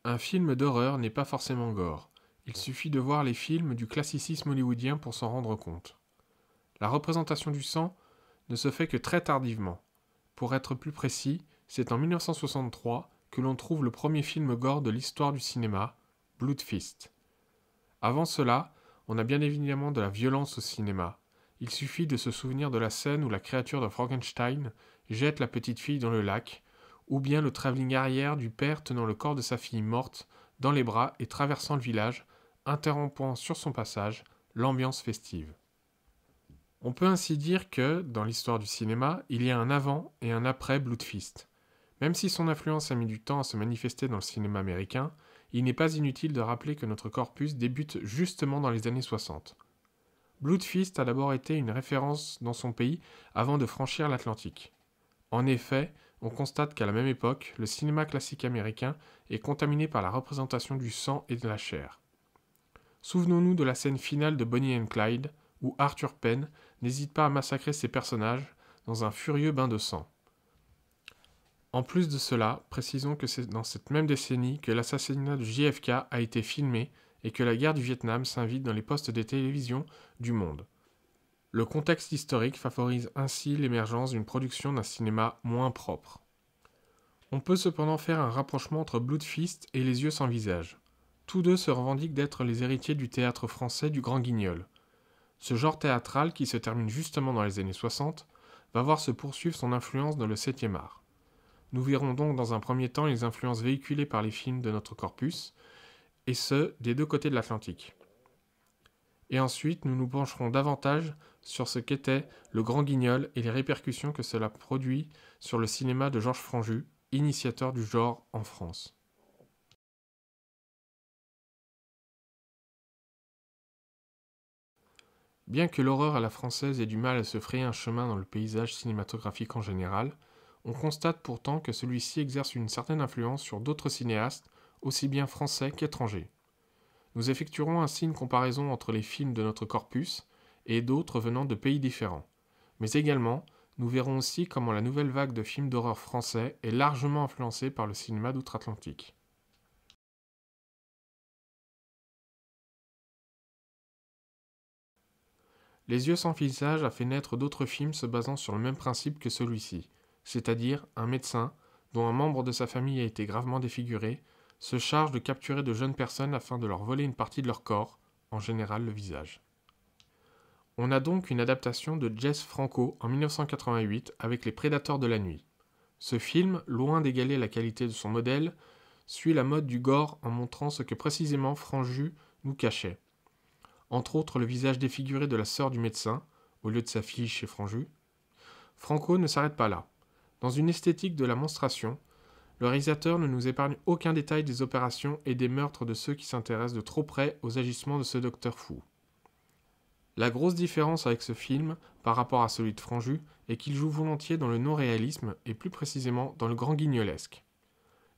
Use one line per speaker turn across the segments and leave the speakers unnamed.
Un film d'horreur n'est pas forcément gore. Il suffit de voir les films du classicisme hollywoodien pour s'en rendre compte. La représentation du sang ne se fait que très tardivement. Pour être plus précis, c'est en 1963 que l'on trouve le premier film gore de l'histoire du cinéma, Blood Feast. Avant cela, on a bien évidemment de la violence au cinéma. Il suffit de se souvenir de la scène où la créature de Frankenstein jette la petite fille dans le lac, ou bien le travelling arrière du père tenant le corps de sa fille morte dans les bras et traversant le village, interrompant sur son passage l'ambiance festive. On peut ainsi dire que, dans l'histoire du cinéma, il y a un avant et un après Blood Feast. Même si son influence a mis du temps à se manifester dans le cinéma américain, il n'est pas inutile de rappeler que notre corpus débute justement dans les années 60. Blood Feast a d'abord été une référence dans son pays avant de franchir l'Atlantique. En effet, on constate qu'à la même époque, le cinéma classique américain est contaminé par la représentation du sang et de la chair. Souvenons-nous de la scène finale de Bonnie and Clyde, où Arthur Penn n'hésite pas à massacrer ses personnages dans un furieux bain de sang. En plus de cela, précisons que c'est dans cette même décennie que l'assassinat de JFK a été filmé et que la guerre du Vietnam s'invite dans les postes de télévision du monde. Le contexte historique favorise ainsi l'émergence d'une production d'un cinéma moins propre. On peut cependant faire un rapprochement entre Blood Feast et Les Yeux sans visage. Tous deux se revendiquent d'être les héritiers du théâtre français du Grand Guignol. Ce genre théâtral, qui se termine justement dans les années 60, va voir se poursuivre son influence dans le 7e art. Nous verrons donc dans un premier temps les influences véhiculées par les films de notre corpus, et ce, des deux côtés de l'Atlantique. Et ensuite, nous nous pencherons davantage sur ce qu'était le Grand Guignol et les répercussions que cela produit sur le cinéma de Georges Franju, initiateur du genre en France. Bien que l'horreur à la française ait du mal à se frayer un chemin dans le paysage cinématographique en général, on constate pourtant que celui-ci exerce une certaine influence sur d'autres cinéastes, aussi bien français qu'étrangers. Nous effectuerons ainsi une comparaison entre les films de notre corpus et d'autres venant de pays différents. Mais également, nous verrons aussi comment la nouvelle vague de films d'horreur français est largement influencée par le cinéma d'outre-Atlantique. Les Yeux sans visage a fait naître d'autres films se basant sur le même principe que celui-ci, c'est-à-dire un médecin, dont un membre de sa famille a été gravement défiguré, se charge de capturer de jeunes personnes afin de leur voler une partie de leur corps, en général le visage. On a donc une adaptation de Jess Franco en 1988 avec Les Prédateurs de la nuit. Ce film, loin d'égaler la qualité de son modèle, suit la mode du gore en montrant ce que précisément Franju nous cachait. Entre autres le visage défiguré de la sœur du médecin, au lieu de sa fille chez Franju. Franco ne s'arrête pas là. Dans une esthétique de la monstration, le réalisateur ne nous épargne aucun détail des opérations et des meurtres de ceux qui s'intéressent de trop près aux agissements de ce docteur fou. La grosse différence avec ce film, par rapport à celui de Franju, est qu'il joue volontiers dans le non-réalisme et plus précisément dans le grand guignolesque.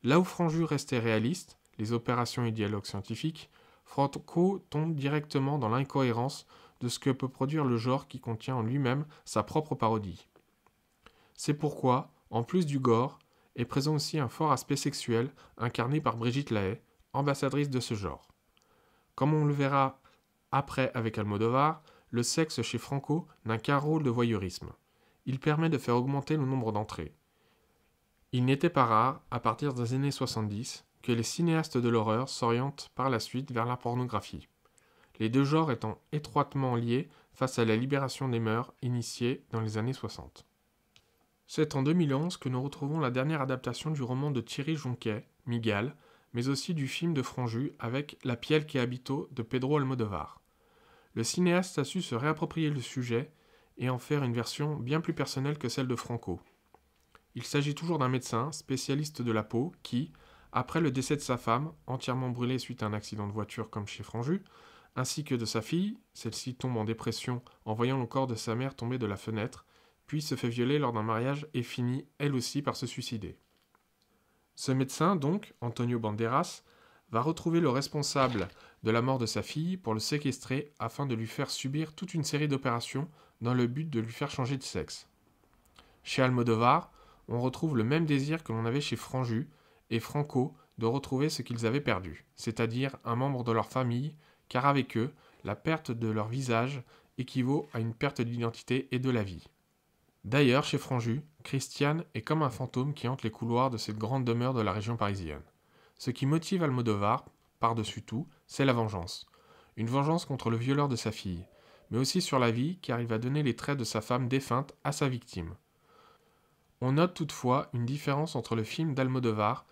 Là où Franju restait réaliste, les opérations et dialogues scientifiques, Franco tombe directement dans l'incohérence de ce que peut produire le genre qui contient en lui-même sa propre parodie. C'est pourquoi, en plus du gore, est présent aussi un fort aspect sexuel incarné par Brigitte Lahaie, ambassadrice de ce genre. Comme on le verra après avec Almodovar, le sexe chez Franco n'a qu'un rôle de voyeurisme. Il permet de faire augmenter le nombre d'entrées. Il n'était pas rare, à partir des années 70, que les cinéastes de l'horreur s'orientent par la suite vers la pornographie. Les deux genres étant étroitement liés face à la libération des mœurs initiée dans les années 60. C'est en 2011 que nous retrouvons la dernière adaptation du roman de Thierry Jonquet, Miguel, mais aussi du film de Franju avec La piel que habito de Pedro Almodovar. Le cinéaste a su se réapproprier le sujet et en faire une version bien plus personnelle que celle de Franco. Il s'agit toujours d'un médecin, spécialiste de la peau, qui, après le décès de sa femme, entièrement brûlée suite à un accident de voiture comme chez Franju, ainsi que de sa fille, celle-ci tombe en dépression en voyant le corps de sa mère tomber de la fenêtre, puis se fait violer lors d'un mariage et finit, elle aussi, par se suicider. Ce médecin, donc, Antonio Banderas, va retrouver le responsable de la mort de sa fille pour le séquestrer afin de lui faire subir toute une série d'opérations dans le but de lui faire changer de sexe. Chez Almodovar, on retrouve le même désir que l'on avait chez Franju, et Franco de retrouver ce qu'ils avaient perdu, c'est-à-dire un membre de leur famille, car avec eux, la perte de leur visage équivaut à une perte d'identité et de la vie. D'ailleurs, chez Franju, Christiane est comme un fantôme qui hante les couloirs de cette grande demeure de la région parisienne. Ce qui motive Almodovar, par-dessus tout, c'est la vengeance. Une vengeance contre le violeur de sa fille, mais aussi sur la vie car il va donner les traits de sa femme défunte à sa victime. On note toutefois une différence entre le film d'Almodovar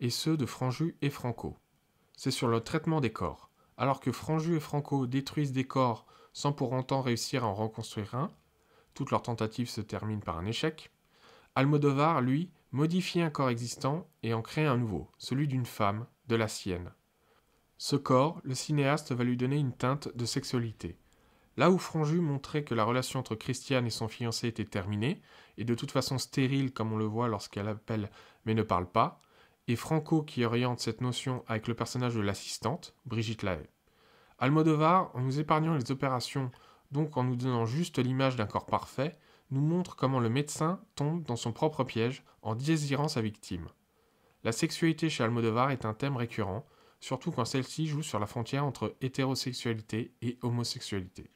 et ceux de Franju et Franco. C'est sur le traitement des corps. Alors que Franju et Franco détruisent des corps sans pour autant réussir à en reconstruire un, toutes leurs tentatives se terminent par un échec, Almodovar, lui, modifie un corps existant et en crée un nouveau, celui d'une femme, de la sienne. Ce corps, le cinéaste va lui donner une teinte de sexualité. Là où Franju montrait que la relation entre Christiane et son fiancé était terminée, et de toute façon stérile comme on le voit lorsqu'elle appelle mais ne parle pas, et Franco qui oriente cette notion avec le personnage de l'assistante, Brigitte Lahaie. Almodovar, en nous épargnant les opérations, donc en nous donnant juste l'image d'un corps parfait, nous montre comment le médecin tombe dans son propre piège en désirant sa victime. La sexualité chez Almodovar est un thème récurrent, surtout quand celle-ci joue sur la frontière entre hétérosexualité et homosexualité.